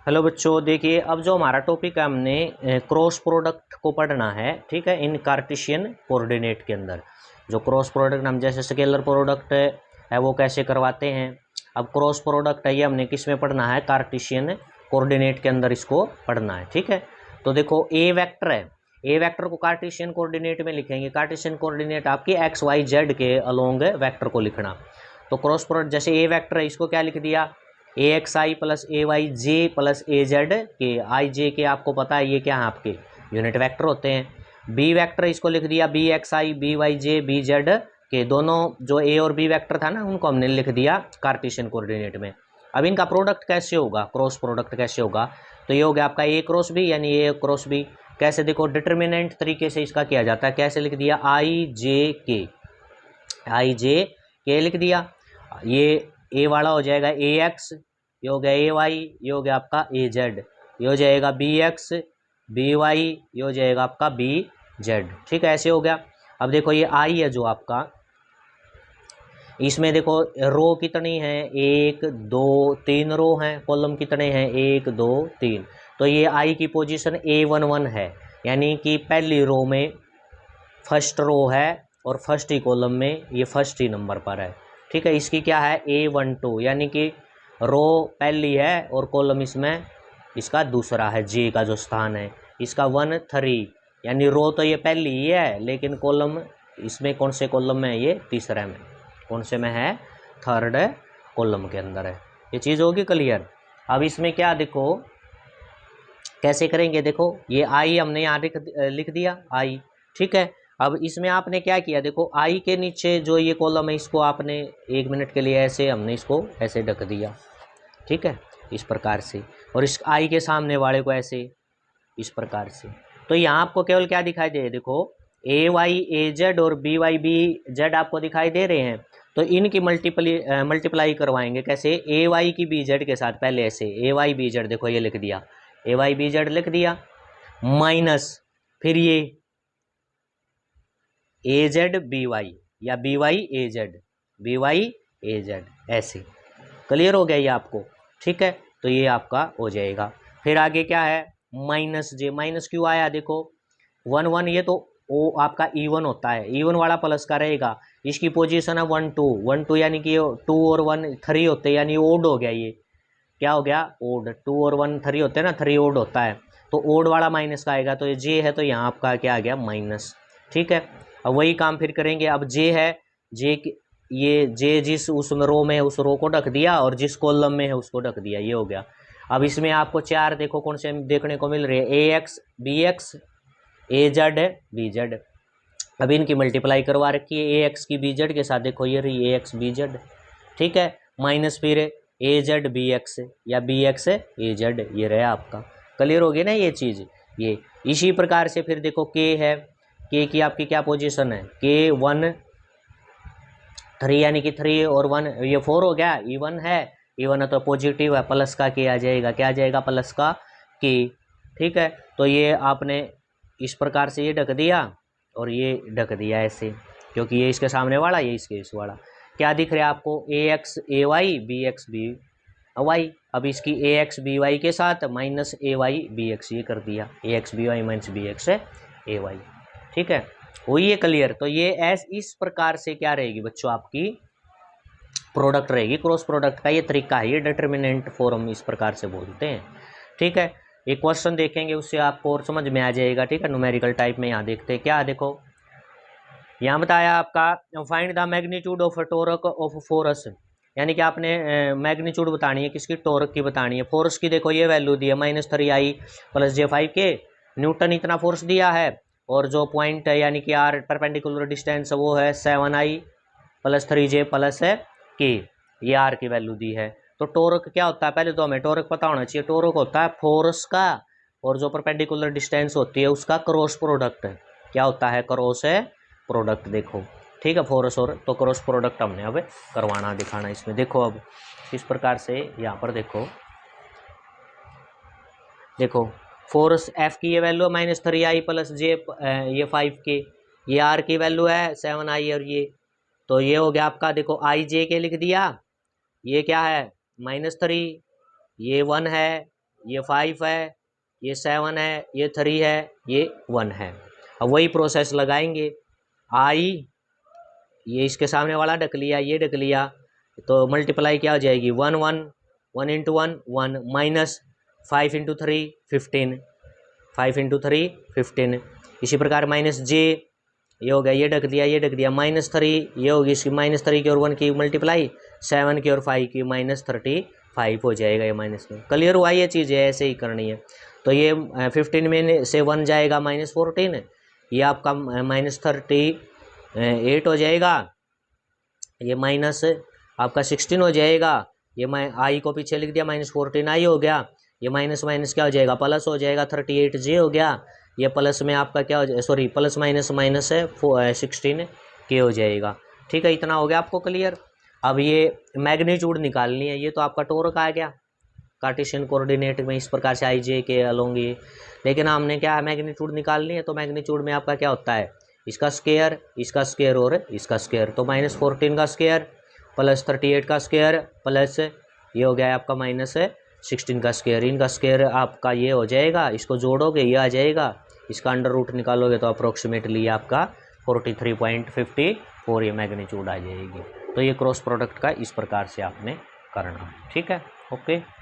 Hello बच्चों, देखिए अब जो हमारा टॉपिक है हमने क्रॉस प्रोडक्ट को पढ़ना है। ठीक है, इन कार्टेशियन कोऑर्डिनेट के अंदर जो क्रॉस प्रोडक्ट हम जैसे स्केलर प्रोडक्ट है वो कैसे करवाते हैं। अब क्रॉस प्रोडक्ट है ये हमने किस में पढ़ना है, कार्टेशियन कोऑर्डिनेट के अंदर इसको पढ़ना है। ठीक है, तो देखो ए वेक्टर है, ए वेक्टर को कार्टेशियन कोऑर्डिनेट में लिखेंगे। कार्टेशियन कोऑर्डिनेट आपकी एक्स वाई जेड के अलोंग वेक्टर को लिखना। तो क्रॉस प्रोडक्ट जैसे ए वेक्टर है इसको क्या लिख दिया, A x I plus A Y J plus A Z के। आई जे के आपको पता है ये क्या है, आपके यूनिट वेक्टर होते हैं। बी वेक्टर इसको लिख दिया B X I B Y J B Z के। दोनों जो ए और बी वेक्टर था ना उनको हमने लिख दिया कार्टेशियन कोऑर्डिनेट में। अब इनका प्रोडक्ट कैसे होगा, क्रॉस प्रोडक्ट कैसे होगा, तो ये हो गया आपका ए क्रॉस बी यानी ए क्रॉस बी। कैसे देखो, डिटर्मिनेंट तरीके से इसका किया जाता है। कैसे लिख दिया, आई जे के, आई जे के लिख दिया। ये ए वाला हो जाएगा ए एक्स, ये हो गया ए वाई, ये हो गया आपका ए जेड, ये हो जाएगा बी एक्स बी वाई, ये हो जाएगा आपका बी जेड। ठीक है, ऐसे हो गया। अब देखो ये आई है जो आपका, इसमें देखो रो कितनी है, एक दो तीन रो हैं, कॉलम कितने हैं, एक दो तीन। तो ये आई की पोजीशन A11 है, यानी कि पहली रो में फर्स्ट रो है और फर्स्ट ही कॉलम में ये फर्स्ट ही नंबर पर है। ठीक है, इसकी क्या है A12, यानी कि रो पहली है और कॉलम इसमें इसका दूसरा है, जे का जो स्थान है इसका 1 3, यानी रो तो ये पहली ही है लेकिन कॉलम इसमें कौन से कॉलम में है, ये तीसरे में। कौन से में है, थर्ड कॉलम के अंदर है। ये चीज़ होगी क्लियर। अब इसमें क्या देखो कैसे करेंगे, देखो ये आई हमने यहाँ लिख दिया आई। ठीक है, अब इसमें आपने क्या किया, देखो आई के नीचे जो ये कॉलम है इसको आपने 1 मिनट के लिए ऐसे हमने इसको ऐसे ढक दिया। ठीक है, इस प्रकार से, और इस आई के सामने वाले को ऐसे इस प्रकार से। तो यहाँ आपको केवल क्या दिखाई दे, देखो ए वाई ए जेड और बी वाई बी जेड आपको दिखाई दे रहे हैं। तो इनकी मल्टीप्लाई करवाएंगे कैसे, ए वाई की बी जेड के साथ। पहले ऐसे ए वाई बी जेड, देखो ये लिख दिया ए वाई बी जेड लिख दिया, माइनस फिर ये ए जेड बी वाई या बी वाई ए जेड बी वाई ए जेड, ऐसे। क्लियर हो गया ये आपको। ठीक है, तो ये आपका हो जाएगा। फिर आगे क्या है, माइनस जे, माइनस क्यों आया, देखो 1 1, ये तो ओ आपका इवन होता है, इवन वाला प्लस का रहेगा। इसकी पोजीशन है 1 2 1 2, यानी कि 2 और 1 3 होते हैं, यानी ओड हो गया। ये क्या हो गया, ओड। 2 और 1 3 होते हैं ना, 3 ओड होता है, तो ओड वाला माइनस का आएगा। तो ये जे है तो यहाँ आपका क्या आ गया, माइनस। ठीक है, अब वही काम फिर करेंगे। अब जे है, जे ये जे जिस उस रो में है उस रो को ढक दिया और जिस कॉलम में है उसको ढक दिया, ये हो गया। अब इसमें आपको चार देखो कौन से देखने को मिल रहे हैं, ए एक्स बी एक्स ए जेड है बी जेड। अब इनकी मल्टीप्लाई करवा रखी है ए एक्स की बी जेड के साथ, देखो ये रही ए एक्स बी जेड। ठीक है, माइनस फिर ए जेड बी एक्स या बी एक्स ए जेड, ये रहा आपका। क्लियर हो गया ना ये चीज़। ये इसी प्रकार से फिर देखो के है, के की आपकी क्या पोजीशन है, के 1 3, यानी कि 3 और 1 ये 4 हो गया, इवन है, इवन है तो पॉजिटिव है, प्लस का के आ जाएगा, क्या आ जाएगा, प्लस का के। ठीक है, तो ये आपने इस प्रकार से ये ढक दिया और ये ढक दिया ऐसे, क्योंकि ये इसके सामने वाला ये इसके इस वाला। क्या दिख रहा है आपको, A X A Y B X B Y. अब इसकी ए एक्स बी वाई के साथ minus A Y B X, ये कर दिया A X B Y minus B X A Y. ठीक है, हुई है क्लियर। तो ये इस प्रकार से क्या रहेगी बच्चों, आपकी प्रोडक्ट रहेगी। क्रॉस प्रोडक्ट का ये तरीका है, ये डिटर्मिनेंट फॉर्म इस प्रकार से बोलते हैं। ठीक है, एक क्वेश्चन देखेंगे उससे आपको और समझ में आ जाएगा। ठीक है, न्यूमेरिकल टाइप में यहाँ देखते हैं क्या, देखो यहाँ बताया आपका find the magnitude of torque of force, यानी कि आपने मैग्नीट्यूड बतानी है किसकी, टोरक की बतानी है। फोर्स की देखो ये वैल्यू दी है -3i प्लस J5 के, न्यूटन इतना फोर्स दिया है, और जो पॉइंट है यानी कि आर परपेंडिकुलर डिस्टेंस वो है 7i प्लस 3j प्लस के, ये आर की वैल्यू दी है। तो टोरक क्या होता है, पहले तो हमें टोरक पता होना चाहिए। टोरक होता है फोर्स का और जो परपेंडिकुलर डिस्टेंस होती है उसका क्रॉस प्रोडक्ट। क्या होता है, क्रॉस है प्रोडक्ट। देखो ठीक है, फोर्स और तो क्रॉस प्रोडक्ट हमने अब करवाना दिखाना इसमें। देखो अब इस प्रकार से यहाँ पर देखो, देखो फोर्स एफ की ये वैल्यू है -3i प्लस जे ये 5 के, ये आर की वैल्यू है 7i, और ये तो ये हो गया आपका, देखो आई जे के लिख दिया, ये क्या है -3, ये 1 है, ये 5 है, ये 7 है, ये 3 है, ये 1 है। अब वही प्रोसेस लगाएंगे, आई ये इसके सामने वाला ढक लिया, ये ढक लिया, तो मल्टीप्लाई क्या हो जाएगी 1 1 1 इंटू 1 1 माइनस 5 इंटू 3 15 5 इंटू 3 15। इसी प्रकार माइनस जे ये हो गया, ये ढक दिया, ये ढक दिया, -3 ये होगी इसकी -3 की और 1 की मल्टीप्लाई 7 की और 5 की -35 हो जाएगा ये माइनस में। क्लियर हुआ ये चीज़ है, ऐसे ही करनी है। तो ये 15 में से 1 जाएगा -14, ये आपका -38 हो जाएगा, ये माइनस आपका 16 हो जाएगा, ये मैं आई को पीछे लिख दिया -14 आई हो गया, ये माइनस माइनस क्या हो जाएगा प्लस हो जाएगा 38 जे हो गया, ये प्लस में आपका क्या हो जाएगा, सॉरी प्लस माइनस माइनस है 16 के हो जाएगा। ठीक है, इतना हो गया आपको क्लियर। अब ये मैग्नीट्यूड निकालनी है, ये तो आपका टोरक आ गया कार्टेशियन कोऑर्डिनेट में इस प्रकार से आई जे के अलोंग ये, लेकिन हमने क्या मैग्नीट्यूड निकालनी है, तो मैग्नीट्यूड में आपका क्या होता है इसका स्क्वायर, इसका स्क्वायर और इसका स्क्वायर, तो -14 का स्क्वायर प्लस 38 का स्क्वायर प्लस ये हो गया आपका -16 का स्क्वायर, इनका स्क्वायर आपका ये हो जाएगा, इसको जोड़ोगे ये आ जाएगा, इसका अंडर रूट निकालोगे तो अप्रोक्सीमेटली आपका 43.54 ये मैग्नीट्यूड आ जाएगी। तो ये क्रॉस प्रोडक्ट का इस प्रकार से आपने करना, ठीक है, ओके।